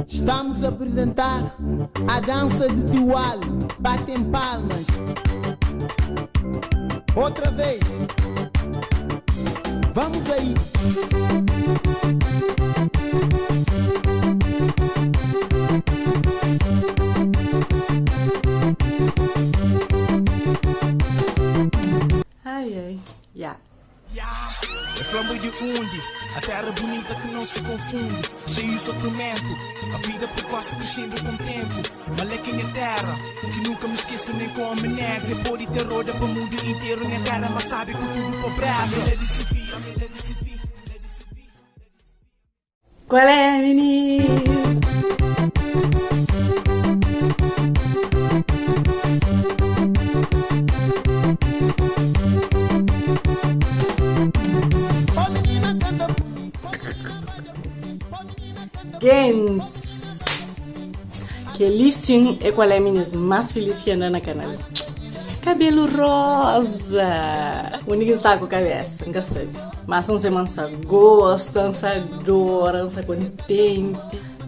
Estamos a apresentar a dança de Diwali. Batem palmas. Outra vez. Vamos aí. Ai, ai. Yeah. É flama de onde? A terra bonita que não se confunde, cheio de sofrimento, a vida precoce crescendo com o tempo. Maleque minha terra, que nunca me esqueço nem com amnésia. Pode ter roda para o mundo inteiro, minha terra, mas sabe com tudo pobreza. Qual é, meninas? Gents, que ali sim é qual é a menina mais feliz que anda na canal. Cabelo rosa. O único está com a cabeça, nunca sabe. Mas não se mansa, gosta, adora, contente.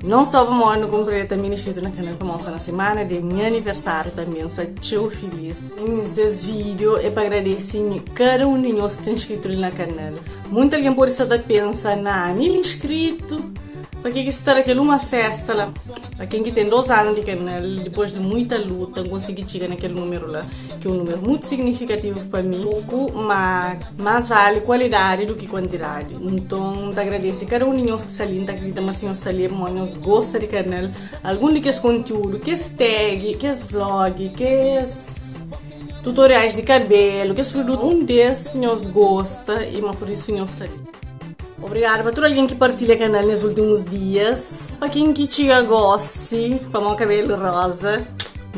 Não só vamos ano cumprir também escrito na canal como na semana de meu aniversário também, estou feliz. Nesse vídeo é para agradecer cada um de nós que tem inscrito na canal. Muita gente pode estar pensando, mil inscritos. Para que está aqui uma festa lá? Para quem tem 2 anos de canal, depois de muita luta, consegui chegar naquele número lá, que é um número muito significativo para mim. Pouco, mas mais vale qualidade do que quantidade. Então, te agradeço a cada um de nós que está ali, acredita, mas se nós ali, nós gosta do canal, algum de conteúdo, que tag, que vlog, que tutoriais de cabelo, que produto, um desses nós gosta e por isso nós está ali. Obrigada para todo alguém que partilha o canal nos últimos dias. Para quem que tinha goste, para o meu cabelo rosa,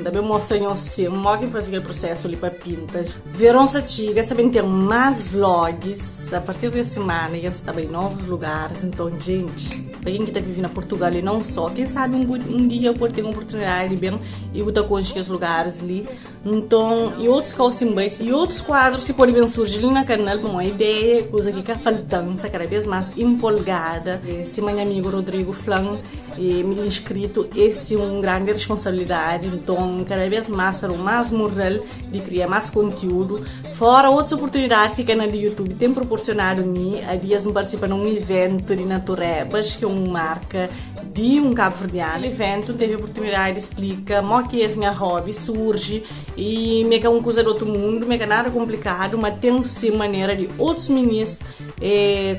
também mostrei assim, como faz aquele processo ali para pintas. Verão se chega, sabem ter mais vlogs a partir da semana, e está em novos lugares. Então, gente, para quem que está vivendo na Portugal e não só, quem sabe um dia pode ter uma oportunidade de ver e botar conhecer os lugares ali. Então, e outros calcimbais e outros quadros que podem surgir ali na canal com uma ideia, coisa que está faltando, cada vez mais empolgada. Se meu amigo Rodrigo Flan me inscrito, esse é uma grande responsabilidade. Então, cada vez mais terá mais moral de criar mais conteúdo. Fora outras oportunidades que o canal do YouTube tem proporcionado a mim. Há dias me participa num evento de Naturebas, que é uma marca de um cabo-verdiano. O evento teve a oportunidade de explicar como que esse meu hobby surge e me é uma coisa do outro mundo, me é nada complicado, mas tem sim maneira de outros meninos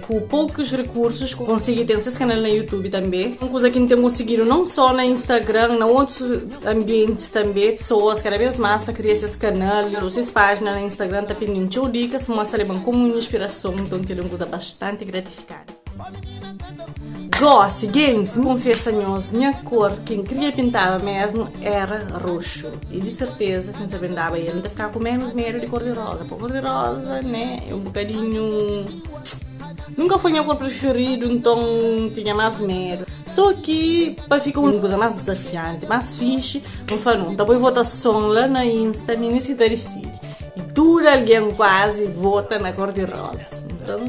com poucos recursos conseguir ter esse canal no YouTube também. Uma coisa que não tem conseguido não só no Instagram, em outros ambientes também, pessoas cada vez mais estão criando esse canal, essas páginas no Instagram estão pedindo dicas, mostrando como uma inspiração, então que é uma coisa bastante gratificante. Seguinte, confesso-nos, minha cor, quem queria pintar mesmo era roxo. E de certeza, sem saber andava ele, ainda ficar com menos medo de cor-de-rosa. Porque cor-de-rosa, né, é um bocadinho... Nunca foi minha cor preferida, então tinha mais medo. Só que, para ficar uma coisa mais desafiante, mais fixe, não foi não. Depois votação lá na Insta, me decidi. E tudo alguém quase vota na cor-de-rosa. Então,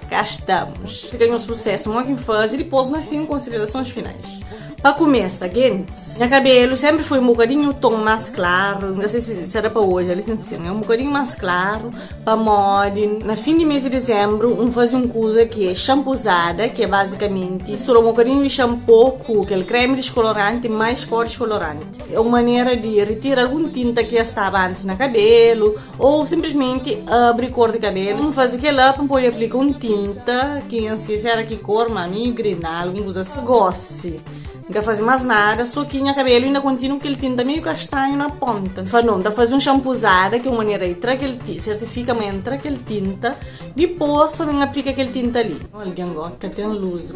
cá estamos. Fica nosso processo, uma que faz e depois, no fim, considerações finais. Para começar, gente, meu cabelo sempre foi um bocadinho tom mais claro, não sei se era para hoje, a licença, é um bocadinho mais claro, para moda. Na fim de mês de dezembro, faz uma coisa que é shampoozada, que é basicamente misturar um bocadinho de shampoo com aquele creme descolorante mais forte descolorante. É uma maneira de retirar alguma tinta que estava antes no cabelo, ou simplesmente abrir cor de cabelo. Faz aquele up, pode aplicar uma tinta, que não sei se era que cor, mami, grinal, alguma coisa assim. Goste. Não fazer mais nada, só que o cabelo ainda continua com aquele tinta meio castanho na ponta. Não, dá fazer um shampoozada, que é uma maneira de entrar aquele tinta, certifica, mas entra aquele tinta, depois também aplica aquele tinta ali. Alguém gosta que tem luz,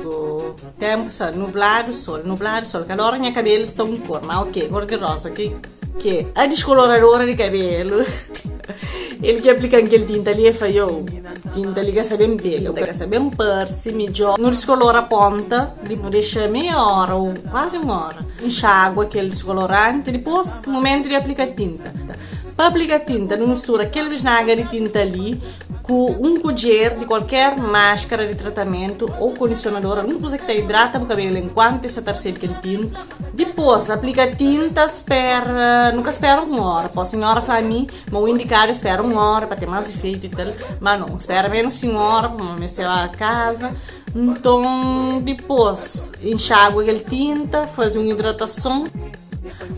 tempo, sabe, nublado, sol, cada hora minha cabelo está um cor, mas ok, cor de rosa, ok? Que a descoloradora de cabelo, ele que aplica aquele tinta ali e faz tinta ali que sabe bem pega, que sabe bem perse, melhor, não descolora a ponta, deixa meia hora ou quase uma hora, enxágua aquele descolorante, depois no momento de aplicar tinta. Para aplicar tinta, não mistura aquele bisnaga de tinta ali com um colher de qualquer máscara de tratamento ou condicionador, alguma coisa que te hidrata o cabelo enquanto você percebe que ele tinta. Depois, aplica tinta, nunca espera 1 hora. Pode a senhora falar a mim, mas o indicado espera 1 hora para ter mais efeito e tal. Mas não, espera menos 1 hora para começar a casa. Então, depois, enxágua aquele tinta, faz uma hidratação.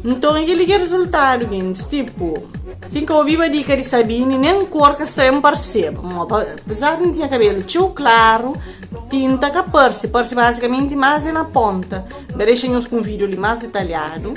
Então, ele é o resultado, gente. Tipo, assim que eu ouvi a dica de Sabine, nem cor que você não percebe. Apesar de não ter cabelo tão claro, tinta que perce basicamente mais na ponta. Deixem-nos com um vídeo ali mais detalhado.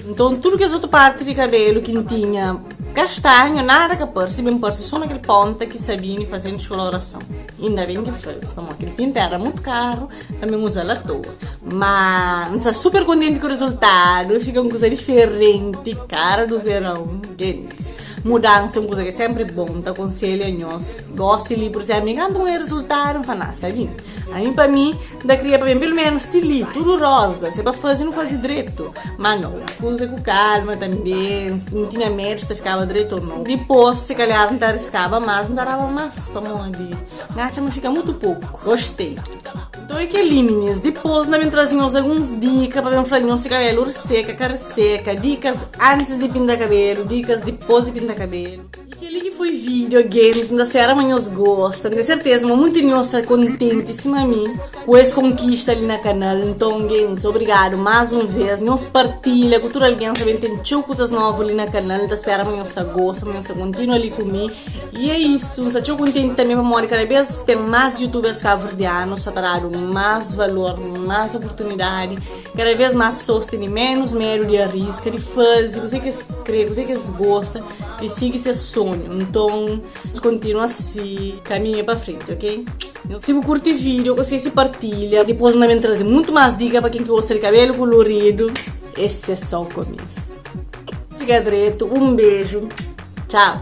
Então, tudo que as outras partes de cabelo que não tinha castanho, nada que perce, bem perce, só naquele ponta que Sabine fazendo descoloração. Ainda bem que fez, como aquele tinta era muito caro, também usa à toa. Mas, está super contente com o resultado, fica uma coisa diferente, cara do verão, gente. Mudança é uma coisa que é sempre bom, te aconselho a nós. Gosto de por ser amiga, não é resultado, não faz nada, sabe? A mim, para mim, da cria para mim, pelo menos, estilo, tudo rosa, se é para fazer, não faz direito. Mas não, coisa com calma também, não tinha medo se ficava direito ou não. Depois, se calhar, não arriscava mais, não dava mais, para onde? Gacha, mas fica muito pouco, gostei. Então é que meninas, depois nós trazemos algumas dicas para ver falar se cabelo seca, cara seca, dicas antes de pintar cabelo, dicas depois de pintar cabelo. E que ali que foi vídeo, games, ainda se era nós gostam, de certeza, mas muito nós contentíssima a mim com essa conquista ali na canal. Então, games, obrigado mais uma vez, nós partilha, cultura alguém também tem coisas novas ali na canal, então espera nós gosta, nós continua ali comigo. E é isso, estou contente também para cada vez ter mais youtubers cabo-verdianos, a mais valor, mais oportunidade, cada vez mais pessoas têm menos medo de arriscar, de fazer, você que escreve, você que gosta, de seguir seu sonho. Então, continua assim, caminha para frente, ok? Se você curte o vídeo, você se partilha, depois nós vamos trazer muito mais dicas para quem gosta de cabelo colorido. Esse é só o começo. Siga direito, um beijo, tchau!